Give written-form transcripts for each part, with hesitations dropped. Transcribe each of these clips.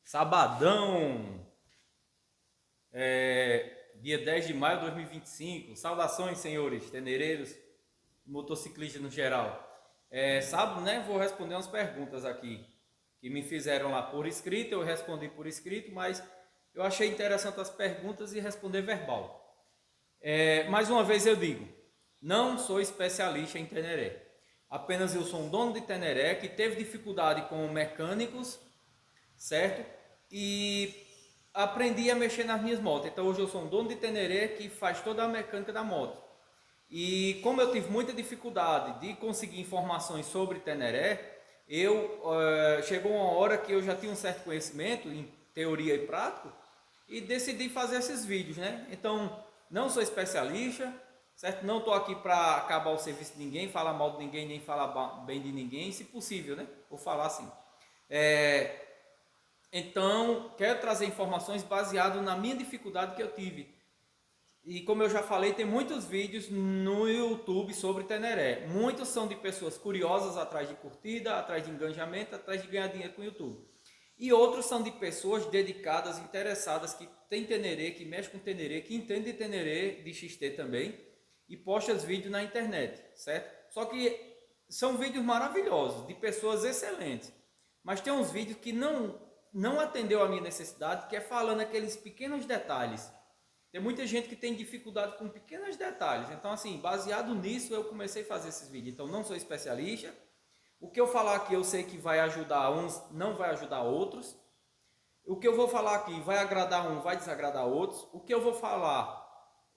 Sabadão, dia 10 de maio de 2025. Saudações, senhores teneireiros, motociclistas no geral. Sábado, né? Vou responder umas perguntas aqui que me fizeram lá por escrito. Eu respondi por escrito, mas eu achei interessante as perguntas e responder verbal. Mais uma vez eu digo, não sou especialista em Teneré. Apenas eu sou um dono de Teneré que teve dificuldade com mecânicos, certo? E aprendi a mexer nas minhas motos. Então hoje eu sou um dono de Teneré que faz toda a mecânica da moto. E como eu tive muita dificuldade de conseguir informações sobre Teneré, chegou uma hora que eu já tinha um certo conhecimento em teoria e prático e decidi fazer esses vídeos, né? Então não sou especialista, certo? Não estou aqui para acabar o serviço de ninguém, falar mal de ninguém, nem falar bem de ninguém, se possível, né? Vou falar assim. Então, quero trazer informações baseadas na minha dificuldade que eu tive. E como eu já falei, tem muitos vídeos no YouTube sobre Teneré. Muitos são de pessoas curiosas atrás de curtida, atrás de engajamento, atrás de ganhar dinheiro com o YouTube. E outros são de pessoas dedicadas, interessadas, que têm Teneré, que mexem com Teneré, que entendem de Teneré, de XT também, e postam os vídeos na internet, certo? Só que são vídeos maravilhosos, de pessoas excelentes. Mas tem uns vídeos que não atendeu a minha necessidade, que é falando aqueles pequenos detalhes. Tem muita gente que tem dificuldade com pequenos detalhes. Então, assim, baseado nisso, eu comecei a fazer esses vídeos. Então, não sou especialista. O que eu falar aqui, eu sei que vai ajudar uns, não vai ajudar outros. O que eu vou falar aqui vai agradar um, vai desagradar outros. O que eu vou falar,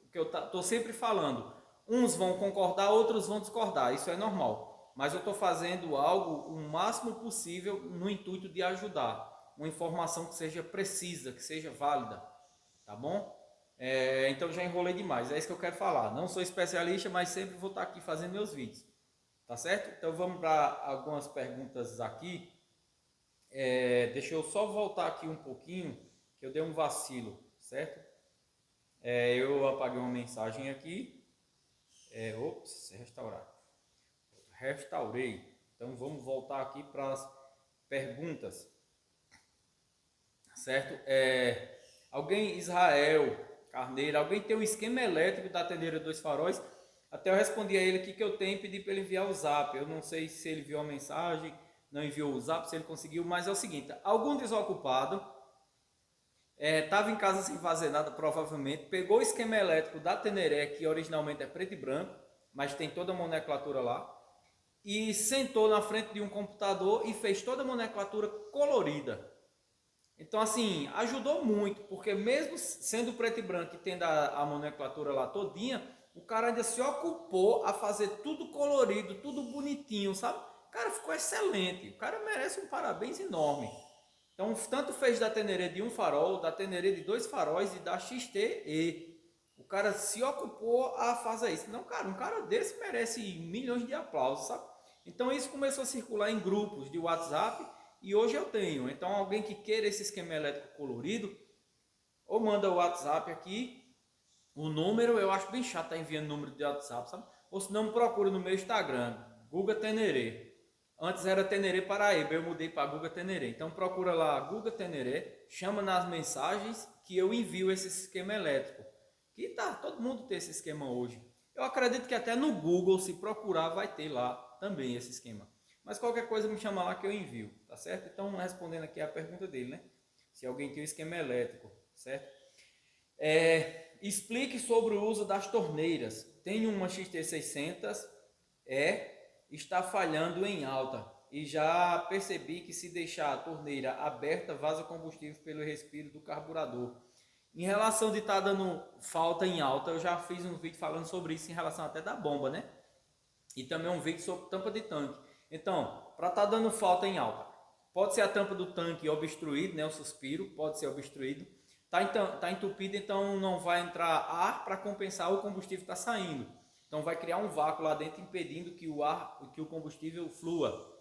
o que eu estou sempre falando, uns vão concordar, outros vão discordar. Isso é normal. Mas eu estou fazendo algo o máximo possível no intuito de ajudar. Uma informação que seja precisa, que seja válida. Tá bom? Então já enrolei demais, é isso que eu quero falar. Não sou especialista, mas sempre vou estar aqui fazendo meus vídeos. Tá certo? Então vamos para algumas perguntas aqui. Deixa eu só voltar aqui um pouquinho, que eu dei um vacilo, certo? Eu apaguei uma mensagem aqui. Restaurar. Restaurei. Então vamos voltar aqui para as perguntas. Certo? Alguém, Israel Carneiro, alguém tem um esquema elétrico da Teneira Dois Faróis? Até eu respondi a ele aqui que eu tenho e pedi para ele enviar o zap. Eu não sei se ele enviou a mensagem, não enviou o zap, se ele conseguiu, mas é o seguinte, algum desocupado estava em casa sem fazer nada, provavelmente, pegou o esquema elétrico da Teneré, que originalmente é preto e branco, mas tem toda a nomenclatura lá, e sentou na frente de um computador e fez toda a nomenclatura colorida. Então, assim, ajudou muito, porque mesmo sendo preto e branco e tendo a nomenclatura lá todinha, o cara ainda se ocupou a fazer tudo colorido, tudo bonitinho, sabe? O cara ficou excelente, o cara merece um parabéns enorme. Então, tanto fez da Teneré de um farol, da Teneré de dois faróis e da XTE. O cara se ocupou a fazer isso. Não, cara, um cara desse merece milhões de aplausos, sabe? Então, isso começou a circular em grupos de WhatsApp, e hoje eu tenho. Então alguém que queira esse esquema elétrico colorido, ou manda o WhatsApp aqui, o número, eu acho bem chato estar enviando número de WhatsApp, sabe? Ou se não, me procura no meu Instagram, Guga Teneré. Antes era Teneré Paraíba, eu mudei para Guga Teneré. Então procura lá Guga Teneré, chama nas mensagens que eu envio esse esquema elétrico. Que tá, todo mundo tem esse esquema hoje. Eu acredito que até no Google, se procurar, vai ter lá também esse esquema. Mas qualquer coisa me chama lá que eu envio, tá certo? Então, respondendo aqui a pergunta dele, né? Se alguém tem um esquema elétrico, certo? Explique sobre o uso das torneiras. Tenho uma XT600, está falhando em alta. E já percebi que se deixar a torneira aberta, vaza combustível pelo respiro do carburador. Em relação de estar dando falta em alta, eu já fiz um vídeo falando sobre isso em relação até da bomba, né? E também um vídeo sobre tampa de tanque. Então, para estar dando falta em alta, pode ser a tampa do tanque obstruída, né, o suspiro, pode ser obstruído. Tá entupido, então não vai entrar ar para compensar o combustível que está saindo. Então vai criar um vácuo lá dentro, impedindo que o combustível flua.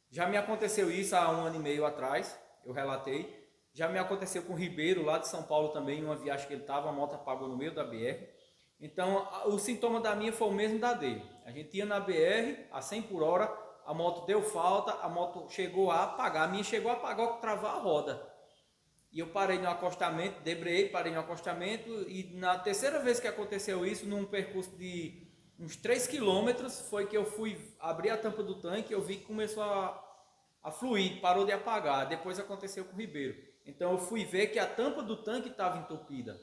Já me aconteceu isso há 1 ano e meio atrás, eu relatei. Já me aconteceu com o Ribeiro, lá de São Paulo também, em uma viagem que ele estava, a moto apagou no meio da BR. Então, o sintoma da minha foi o mesmo da dele. A gente ia na BR a 100 por hora, a moto deu falta, a moto chegou a apagar. A minha chegou a apagar, travar a roda. e eu parei no acostamento, debreiei, parei no acostamento, e na terceira vez que aconteceu isso, num percurso de uns 3 quilômetros, foi que eu fui abrir a tampa do tanque, eu vi que começou a fluir, parou de apagar. Depois aconteceu com o Ribeiro. Então eu fui ver que a tampa do tanque estava entupida,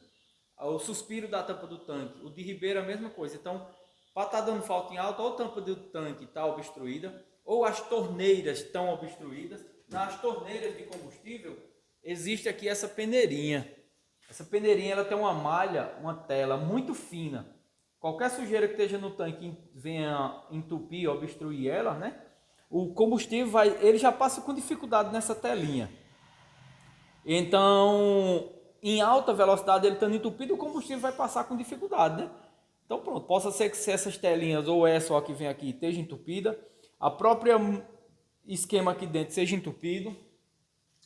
o suspiro da tampa do tanque. O de Ribeiro é a mesma coisa. Então, para estar dando falta em alta, ou a tampa do tanque está obstruída, ou as torneiras estão obstruídas. Nas torneiras de combustível, existe aqui essa peneirinha. Essa peneirinha ela tem uma malha, uma tela muito fina. Qualquer sujeira que esteja no tanque venha entupir, obstruir ela, né? O combustível ele já passa com dificuldade nessa telinha. Então, em alta velocidade ele estando entupido, o combustível vai passar com dificuldade, né? Então pronto, possa ser que se essas telinhas ou essa ó, que vem aqui esteja entupida, a própria esquema aqui dentro seja entupido.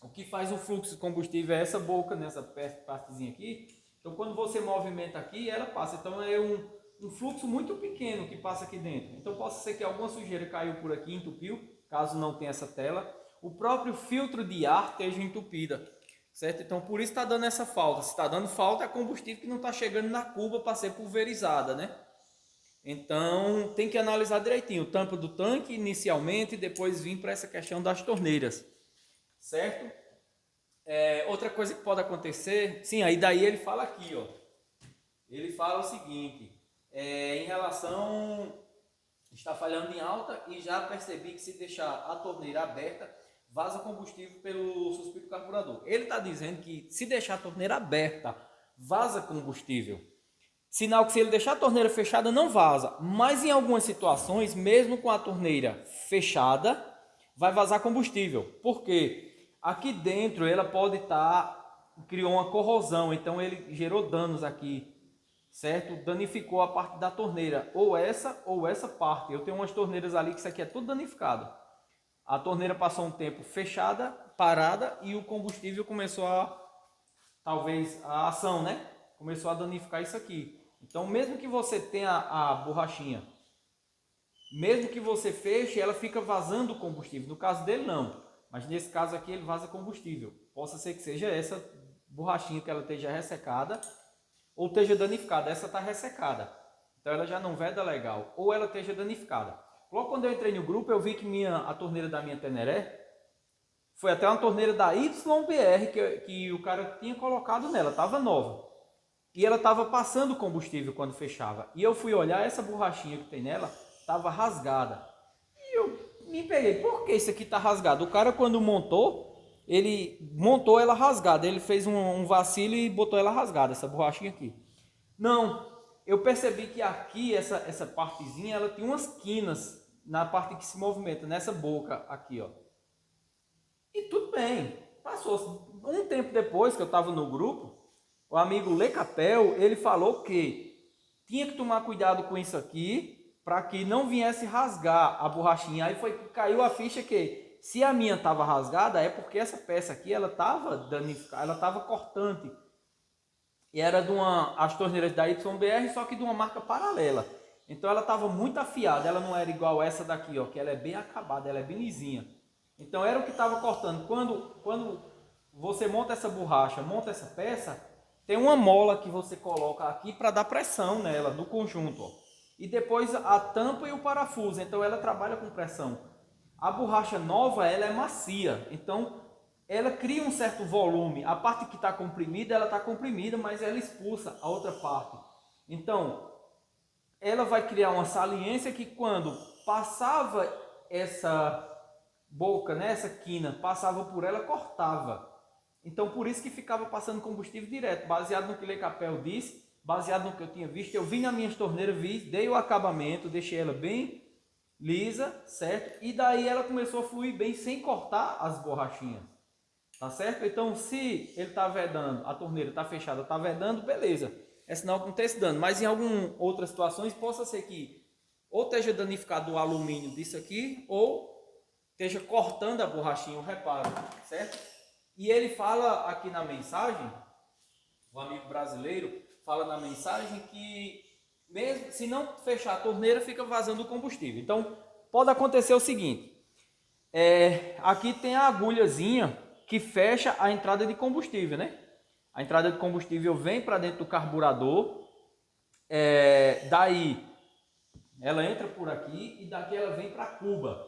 O que faz o fluxo de combustível é essa boca, nessa partezinha aqui. Então quando você movimenta aqui, ela passa. Então é um fluxo muito pequeno que passa aqui dentro. Então pode ser que alguma sujeira caiu por aqui, entupiu, caso não tenha essa tela. O próprio filtro de ar esteja entupida, certo? Então por isso está dando essa falta. Se está dando falta é combustível que não está chegando na cuba para ser pulverizada, né? Então tem que analisar direitinho, tampa do tanque inicialmente e depois vir para essa questão das torneiras, certo? Outra coisa que pode acontecer, sim, aí daí ele fala aqui, ó. Ele fala o seguinte, em relação, está falhando em alta e já percebi que se deixar a torneira aberta, vaza combustível pelo suspiro do carburador. Ele está dizendo que se deixar a torneira aberta, vaza combustível. Sinal que se ele deixar a torneira fechada, não vaza. Mas em algumas situações, mesmo com a torneira fechada, vai vazar combustível. Por quê? Aqui dentro ela pode criou uma corrosão, então ele gerou danos aqui, certo? Danificou a parte da torneira, ou essa parte. Eu tenho umas torneiras ali que isso aqui é tudo danificado. A torneira passou um tempo fechada, parada, e o combustível começou talvez a ação, né? Começou a danificar isso aqui. Então, mesmo que você tenha a borrachinha, mesmo que você feche, ela fica vazando combustível. No caso dele, não. Mas nesse caso aqui, ele vaza combustível. Possa ser que seja essa borrachinha que ela esteja ressecada ou esteja danificada. Essa está ressecada. Então, ela já não veda legal. Ou ela esteja danificada. Logo quando eu entrei no grupo, eu vi que a torneira da minha Teneré foi até uma torneira da YBR que o cara tinha colocado nela. Estava nova. E ela estava passando combustível quando fechava. E eu fui olhar, essa borrachinha que tem nela estava rasgada. E eu me peguei, por que isso aqui está rasgado? O cara quando montou, ele montou ela rasgada. Ele fez um vacilo e botou ela rasgada, essa borrachinha aqui. Não, eu percebi que aqui, essa partezinha, ela tem umas quinas na parte que se movimenta, nessa boca aqui, ó. E tudo bem, passou. Um tempo depois que eu estava no grupo, o amigo Lecapel, ele falou que tinha que tomar cuidado com isso aqui, para que não viesse rasgar a borrachinha. Aí foi que caiu a ficha que se a minha estava rasgada, é porque essa peça aqui, ela estava danificada, ela estava cortante. E era as torneiras da YBR, só que de uma marca paralela. Então ela estava muito afiada, ela não era igual essa daqui, ó, que ela é bem acabada, ela é bem lisinha. Então era o que estava cortando. Quando você monta essa borracha, monta essa peça, tem uma mola que você coloca aqui para dar pressão nela, no conjunto, ó. E depois a tampa e o parafuso, então ela trabalha com pressão. A borracha nova, ela é macia, então ela cria um certo volume. A parte que está comprimida, ela está comprimida, mas ela expulsa a outra parte. Então, ela vai criar uma saliência que quando passava essa boca, né, essa quina, passava por ela, cortava. Então, por isso que ficava passando combustível direto, baseado no que Lecapel disse, baseado no que eu tinha visto. Eu vi na minha torneira, dei o acabamento, deixei ela bem lisa, certo? E daí ela começou a fluir bem, sem cortar as borrachinhas, tá certo? Então, se ele está vedando, a torneira está fechada, está vedando, beleza. É sinal que não está se dando. Mas em algumas outras situações, possa ser que ou esteja danificado o alumínio disso aqui, ou esteja cortando a borrachinha, o reparo, certo? E ele fala aqui na mensagem, o amigo brasileiro fala na mensagem que mesmo se não fechar a torneira, fica vazando o combustível. Então, pode acontecer o seguinte, aqui tem a agulhazinha que fecha a entrada de combustível, né? A entrada de combustível vem para dentro do carburador, daí ela entra por aqui e daqui ela vem para a cuba,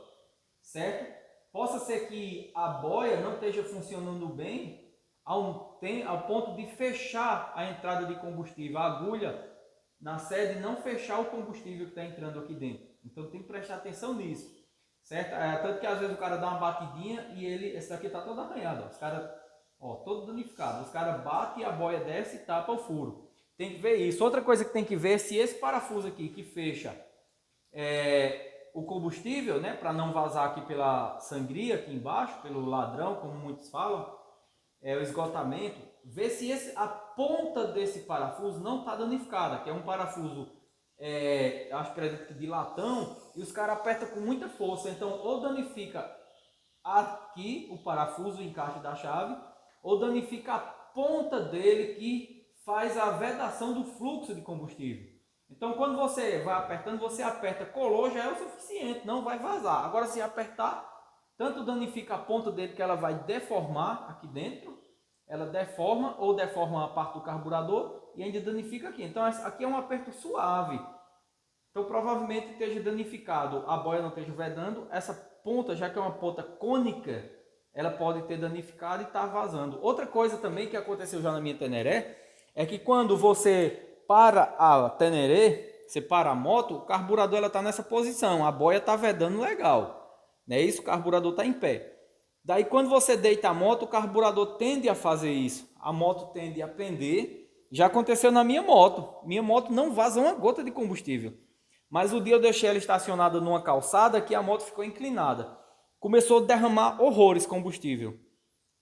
certo? Possa ser que a boia não esteja funcionando bem ao ponto de fechar a entrada de combustível, a agulha na sede não fechar o combustível que está entrando aqui dentro. Então tem que prestar atenção nisso, certo? Tanto que às vezes o cara dá uma batidinha e esse daqui está todo arranhado, ó. Os caras, todo danificado. Os caras batem e a boia desce e tapa o furo. Tem que ver isso. Outra coisa que tem que ver é se esse parafuso aqui que fecha o combustível, né, para não vazar aqui pela sangria aqui embaixo, pelo ladrão, como muitos falam, o esgotamento, ver se a ponta desse parafuso não está danificada, que é um parafuso, acho que de latão, e os caras apertam com muita força, então ou danifica aqui o parafuso, o encaixe da chave, ou danifica a ponta dele que faz a vedação do fluxo de combustível. Então quando você vai apertando, você aperta, colou, já é o suficiente, não vai vazar. Agora se apertar, tanto danifica a ponta dele que ela vai deformar aqui dentro, ela deforma ou deforma a parte do carburador e ainda danifica aqui. Então aqui é um aperto suave. Então provavelmente esteja danificado, a boia não esteja vedando, essa ponta, já que é uma ponta cônica, ela pode ter danificado e está vazando. Outra coisa também que aconteceu já na minha Teneré, é que quando você para a Teneré, você para a moto, o carburador está nessa posição, a boia está vedando legal, não é isso? O carburador está em pé. Daí quando você deita a moto, o carburador tende a fazer isso, a moto tende a pender. Já aconteceu na minha moto não vaza uma gota de combustível. Mas o dia eu deixei ela estacionada numa calçada que a moto ficou inclinada. Começou a derramar horrores combustível.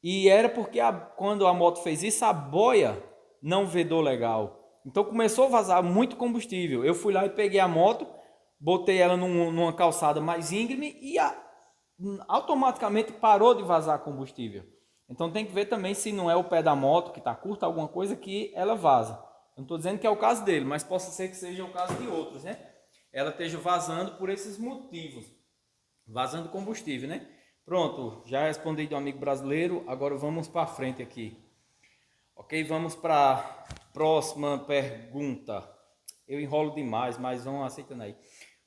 E era porque quando a moto fez isso, a boia não vedou legal. Então começou a vazar muito combustível. Eu fui lá e peguei a moto, botei ela numa calçada mais íngreme e automaticamente parou de vazar combustível. Então tem que ver também se não é o pé da moto que está curto, alguma coisa que ela vaza. Eu não estou dizendo que é o caso dele, mas possa ser que seja o caso de outros, né? Ela esteja vazando por esses motivos. Vazando combustível, né? Pronto, já respondi de um amigo brasileiro, agora vamos para frente aqui. Ok, vamos para a próxima pergunta. Eu enrolo demais, mas vão aceitando aí.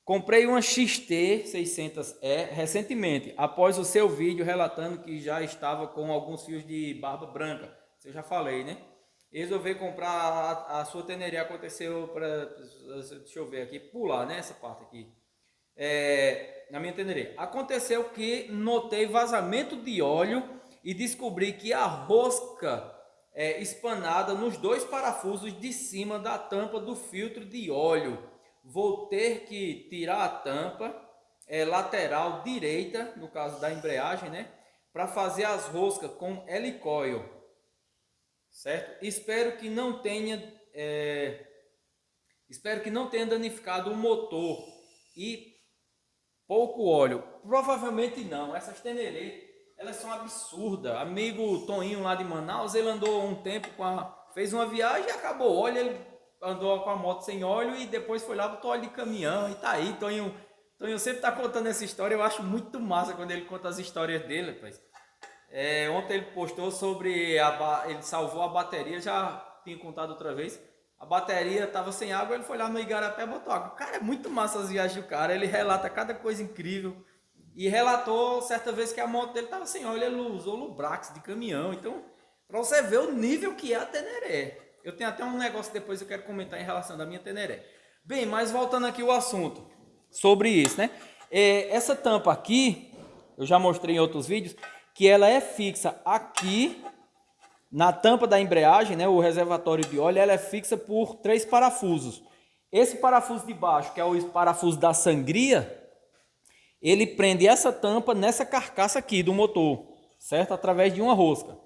Comprei uma XT600E recentemente, após o seu vídeo relatando que já estava com alguns fios de barba branca. Isso eu já falei, né? Resolvi comprar a sua Teneré, aconteceu para... Deixa eu ver aqui, pular, né? Essa parte aqui. Na minha Teneré. Aconteceu que notei vazamento de óleo e descobri que a rosca espanada nos dois parafusos de cima da tampa do filtro de óleo. Vou ter que tirar a tampa lateral direita, no caso da embreagem, né, para fazer as roscas com helicoil, certo? Espero que não tenha danificado o motor e pouco óleo. Provavelmente não. Essas Teneré, elas são absurdas. Amigo Toninho lá de Manaus, ele andou um tempo fez uma viagem e acabou o óleo, ele andou com a moto sem óleo e depois foi lá, botou óleo de caminhão e tá aí. Toninho sempre tá contando essa história, eu acho muito massa quando ele conta as histórias dele, rapaz. Ontem ele postou sobre ele salvou a bateria, já tinha contado outra vez. A bateria estava sem água, ele foi lá no Igarapé e botou água. Cara, é muito massa as viagens do cara, ele relata cada coisa incrível. E relatou certa vez que a moto dele estava sem óleo, ele usou Lubrax de caminhão. Então, para você ver o nível que é a Teneré. Eu tenho até um negócio depois que eu quero comentar em relação da minha Teneré. Bem, mas voltando aqui ao assunto sobre isso, né? Essa tampa aqui, eu já mostrei em outros vídeos, que ela é fixa aqui na tampa da embreagem, né? O reservatório de óleo, ela é fixa por 3 parafusos. Esse parafuso de baixo, que é o parafuso da sangria, ele prende essa tampa nessa carcaça aqui do motor, certo? Através de uma rosca.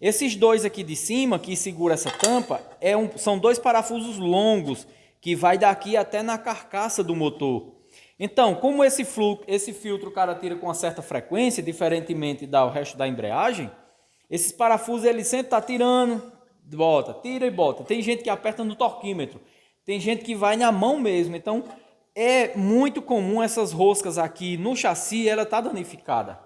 Esses dois aqui de cima, que segura essa tampa, são 2 parafusos longos, que vai daqui até na carcaça do motor. Então, como esse filtro o cara tira com uma certa frequência, diferentemente do resto da embreagem, esses parafusos ele sempre está tirando, bota, tira e bota. Tem gente que aperta no torquímetro, tem gente que vai na mão mesmo. Então, é muito comum essas roscas aqui no chassi, ela tá danificada.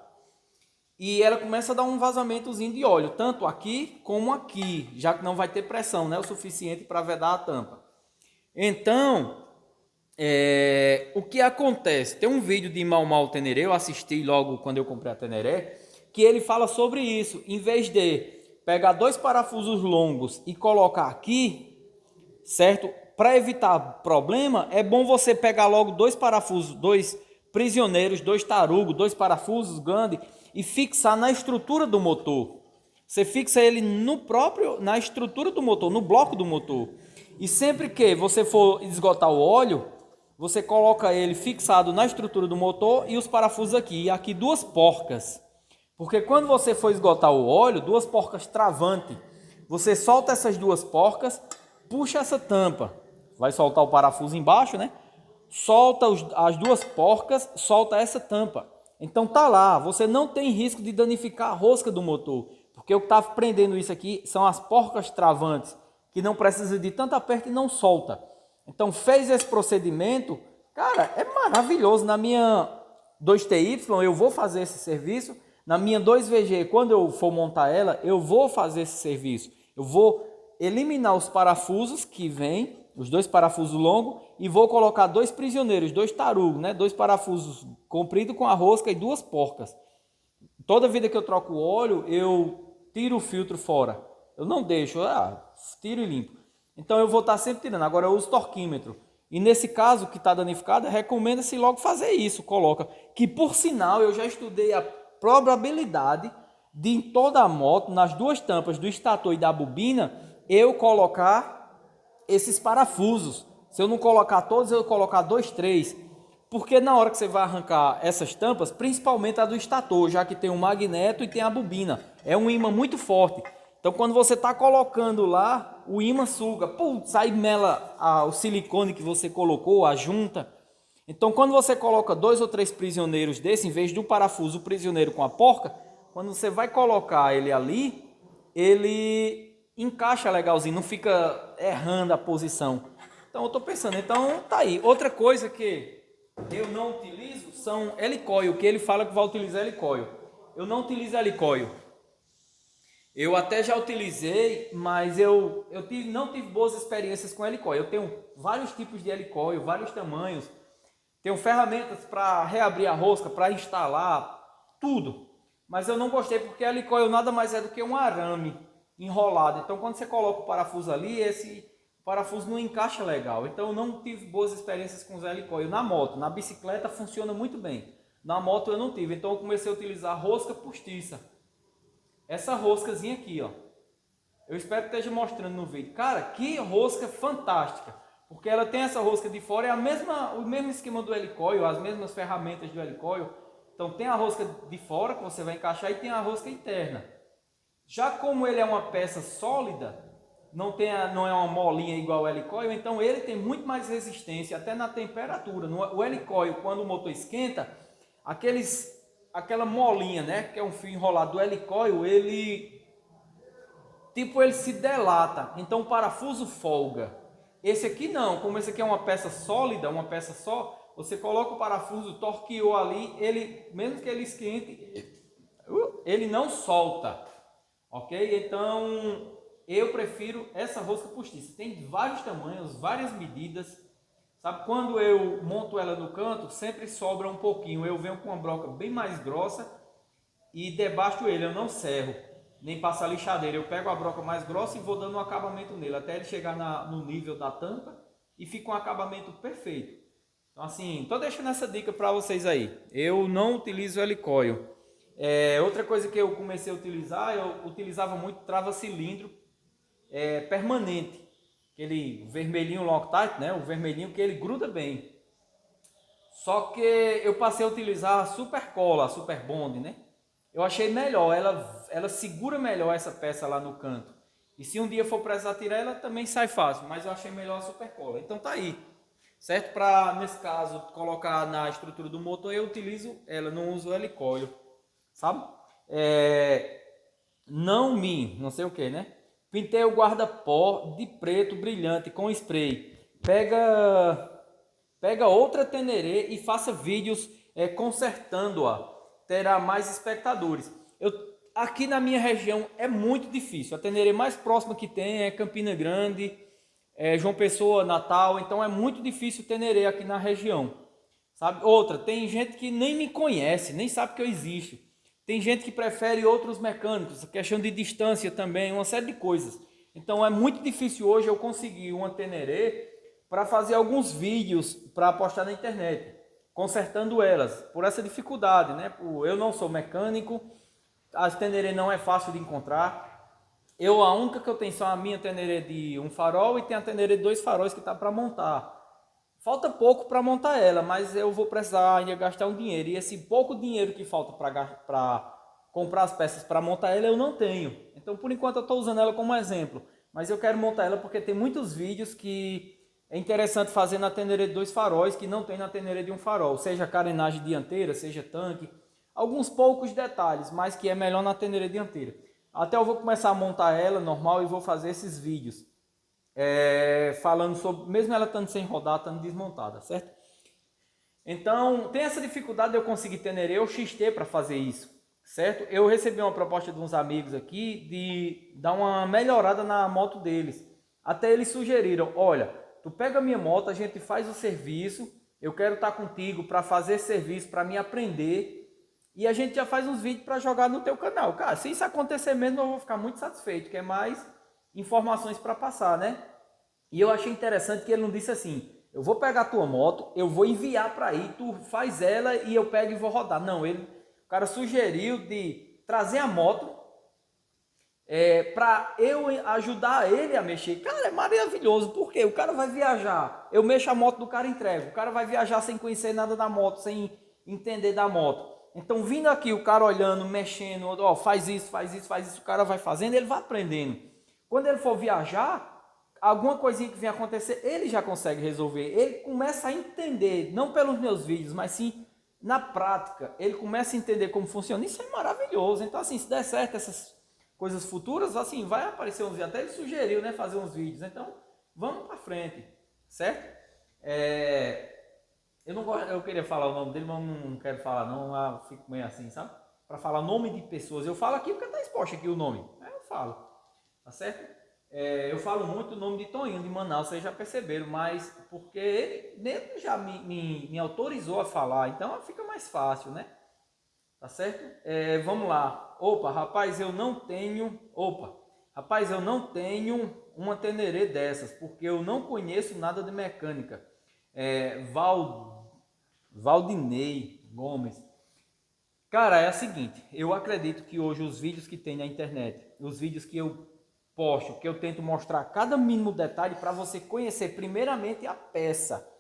e ela começa a dar um vazamentozinho de óleo, tanto aqui como aqui, já que não vai ter pressão, né, o suficiente para vedar a tampa. Então, o que acontece? Tem um vídeo de Mau Mau Teneré, eu assisti logo quando eu comprei a Teneré, que ele fala sobre isso. Em vez de pegar 2 parafusos longos e colocar aqui, certo? Para evitar problema, é bom você pegar logo 2 parafusos, 2 prisioneiros, 2 tarugos, 2 parafusos grandes e fixar na estrutura do motor. Você fixa ele na estrutura do motor, no bloco do motor. E sempre que você for esgotar o óleo, você coloca ele fixado na estrutura do motor e os parafusos aqui. E aqui 2 porcas. Porque quando você for esgotar o óleo, 2 porcas travantes. Você solta essas 2 porcas, puxa essa tampa. Vai soltar o parafuso embaixo, né? Solta as 2 porcas, solta essa tampa. Então tá lá, você não tem risco de danificar a rosca do motor. Porque o que está prendendo isso aqui são as porcas travantes, que não precisa de tanto aperto e não solta. Então fez esse procedimento, cara, é maravilhoso. Na minha 2TY eu vou fazer esse serviço. Na minha 2VG, quando eu for montar ela, eu vou fazer esse serviço. Eu vou eliminar os parafusos que vêm, os 2 parafusos longos, e vou colocar 2 prisioneiros, 2 tarugos, né? 2 parafusos compridos com a rosca e 2 porcas. Toda vida que eu troco o óleo, eu tiro o filtro fora. Eu não deixo, tiro e limpo. Então eu vou estar sempre tirando. Agora eu uso torquímetro. E nesse caso que está danificado, recomenda-se logo fazer isso. Coloca. Que por sinal eu já estudei a probabilidade de em toda a moto, nas 2 tampas do estator e da bobina, eu colocar esses parafusos. Se eu não colocar todos, eu colocar 2, 3. Porque na hora que você vai arrancar essas tampas, principalmente a do estator, já que tem o magneto e tem a bobina, é um ímã muito forte. Então quando você está colocando lá, o ímã suga, sai mela o silicone que você colocou, a junta. Então quando você coloca 2 ou 3 prisioneiros desse, em vez do parafuso, o prisioneiro com a porca, quando você vai colocar ele ali, ele encaixa legalzinho, não fica errando a posição. Então eu estou pensando, então tá aí. Outra coisa que eu não utilizo são helicoil, que ele fala que vai utilizar helicoil. Eu não utilizo helicoil. Eu até já utilizei, mas não tive boas experiências com helicoil. Eu tenho vários tipos de helicoil, vários tamanhos. Tenho ferramentas para reabrir a rosca, para instalar, tudo. Mas eu não gostei porque helicoil nada mais é do que um arame enrolado. Então quando você coloca o parafuso ali, esse parafuso não encaixa legal. Então eu não tive boas experiências com os helicoil na moto. Na bicicleta funciona muito bem. Na moto eu não tive. Então eu comecei a utilizar rosca postiça. Essa roscazinha aqui, ó. Eu espero que esteja mostrando no vídeo. Cara, que rosca fantástica. Porque ela tem essa rosca de fora, é o mesmo esquema do helicoil, as mesmas ferramentas do helicoil. Então tem a rosca de fora que você vai encaixar e tem a rosca interna. Já como ele é uma peça sólida, não é uma molinha igual o helicoil, então ele tem muito mais resistência até na temperatura. O helicoil, quando o motor esquenta, aquela molinha, né, que é um fio enrolado do helicoil, ele se delata, então o parafuso folga. Esse aqui não, como esse aqui é uma peça sólida, uma peça só, você coloca o parafuso, torqueou ali, ele, mesmo que ele esquente, ele não solta, ok? Então eu prefiro essa rosca postiça. Tem vários tamanhos, várias medidas. Sabe, quando eu monto ela no canto, sempre sobra um pouquinho. Eu venho com uma broca bem mais grossa e debaixo ele eu não serro, nem passo a lixadeira. Eu pego a broca mais grossa e vou dando um acabamento nele, até ele chegar no nível da tampa e fica um acabamento perfeito. Então assim, tô deixando essa dica para vocês aí. Eu não utilizo helicoil. Outra coisa que eu comecei a utilizar, eu utilizava muito trava-cilindro permanente. Aquele vermelhinho Loctite, né? O vermelhinho que ele gruda bem. Só que eu passei a utilizar a Super Cola, a Super Bond, né? Eu achei melhor, ela segura melhor essa peça lá no canto. E se um dia for precisar tirar, ela também sai fácil, mas eu achei melhor a Super Cola. Então tá aí, certo? Para, nesse caso, colocar na estrutura do motor, eu utilizo ela, não uso helicoil, sabe? Não sei o que, né? Pintei o guarda-pó de preto brilhante com spray. Pega outra Teneré e faça vídeos consertando-a. Terá mais espectadores. Aqui na minha região é muito difícil. A tenerê mais próxima que tem é Campina Grande, João Pessoa, Natal. Então é muito difícil tenerê aqui na região. Sabe? Outra, tem gente que nem me conhece, nem sabe que eu existo. Tem gente que prefere outros mecânicos, questão de distância também, uma série de coisas. Então é muito difícil hoje eu conseguir uma tenerê para fazer alguns vídeos para postar na internet, consertando elas, por essa dificuldade, né? Eu não sou mecânico, as tenerê não é fácil de encontrar. A única que eu tenho só a minha tenerê de um farol e tem a tenerê de 2 faróis que está para montar. Falta pouco para montar ela, mas eu vou precisar ainda gastar um dinheiro. E esse pouco dinheiro que falta para comprar as peças para montar ela, eu não tenho. Então, por enquanto, eu estou usando ela como exemplo. Mas eu quero montar ela porque tem muitos vídeos que é interessante fazer na tenerê de 2 faróis que não tem na tenerê de um farol. Seja carenagem dianteira, seja tanque. Alguns poucos detalhes, mas que é melhor na tenerê dianteira. Até eu vou começar a montar ela normal e vou fazer esses vídeos. Falando sobre, mesmo ela estando sem rodar, estando desmontada, certo? Então, tem essa dificuldade de eu conseguir tenerê ou XT para fazer isso, certo? Eu recebi uma proposta de uns amigos aqui de dar uma melhorada na moto deles. Até eles sugeriram, olha, tu pega a minha moto, a gente faz o serviço, eu quero estar contigo para fazer esse serviço, para me aprender, e a gente já faz uns vídeos para jogar no teu canal. Cara, se isso acontecer mesmo, eu vou ficar muito satisfeito, que é mais informações para passar, né? E eu achei interessante que ele não disse assim, eu vou pegar a tua moto, eu vou enviar para aí, tu faz ela e eu pego e vou rodar. Não, o cara sugeriu de trazer a moto para eu ajudar ele a mexer. Cara, é maravilhoso, porque o cara vai viajar, eu mexo a moto do cara e entrego. O cara vai viajar sem conhecer nada da moto, sem entender da moto. Então, vindo aqui, o cara olhando, mexendo, ó, faz isso, o cara vai fazendo, ele vai aprendendo. Quando ele for viajar, alguma coisinha que venha acontecer, ele já consegue resolver. Ele começa a entender, não pelos meus vídeos, mas sim na prática. Ele começa a entender como funciona. Isso é maravilhoso. Então, assim, se der certo essas coisas futuras, assim, vai aparecer uns vídeos. Até ele sugeriu, né, fazer uns vídeos. Então, vamos para frente, certo? Eu queria falar o nome dele, mas não quero falar não, eu fico meio assim, sabe? Para falar nome de pessoas, eu falo aqui porque está exposto aqui o nome, aí eu falo, tá certo? Eu falo muito o nome de Toninho de Manaus, vocês já perceberam, mas porque ele já me autorizou a falar, então fica mais fácil, né? Tá certo? Vamos lá. Rapaz, eu não tenho uma tenerê dessas, porque eu não conheço nada de mecânica. Valdinei Gomes. Cara, é o seguinte, eu acredito que hoje os vídeos que tem na internet, os vídeos que eu posto, que eu tento mostrar cada mínimo detalhe para você conhecer primeiramente a peça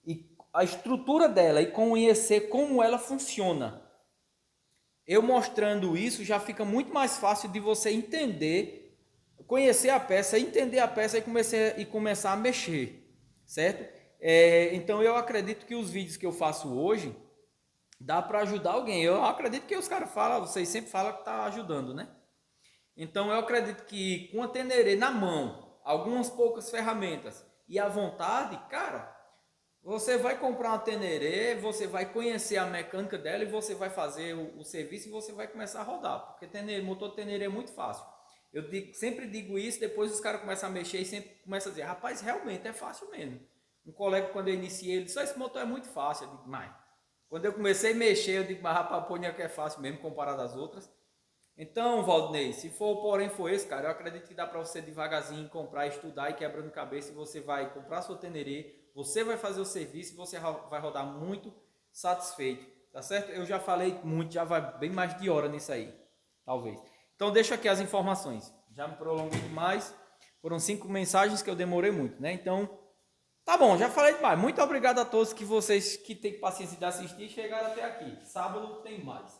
e a estrutura dela e conhecer como ela funciona. Eu mostrando isso já fica muito mais fácil de você entender, conhecer a peça, entender a peça e começar a mexer, certo? Então eu acredito que os vídeos que eu faço hoje dá para ajudar alguém. Eu acredito que os caras falam, vocês sempre falam que tá ajudando, né? Então eu acredito que com a tenerê na mão, algumas poucas ferramentas e à vontade, cara, você vai comprar uma tenerê, você vai conhecer a mecânica dela e você vai fazer o serviço e você vai começar a rodar, porque motor de tenerê é muito fácil. Sempre digo isso, depois os caras começam a mexer e sempre começam a dizer, rapaz, realmente é fácil mesmo. Um colega, quando eu iniciei, ele disse, esse motor é muito fácil. Eu digo, mas quando eu comecei a mexer, eu digo, mas rapaz, pô, que é fácil mesmo comparado às outras. Então, Valdinei, se for o porém for esse, cara, eu acredito que dá para você devagarzinho comprar, estudar e quebrando cabeça, e você vai comprar sua tenerê, você vai fazer o serviço e você vai rodar muito satisfeito, tá certo? Eu já falei muito, já vai bem mais de hora nisso aí, talvez. Então, deixa aqui as informações. Já me prolonguei demais, foram 5 mensagens que eu demorei muito, né? Então, tá bom, já falei demais. Muito obrigado a todos que vocês que têm paciência de assistir e chegaram até aqui. Sábado tem mais.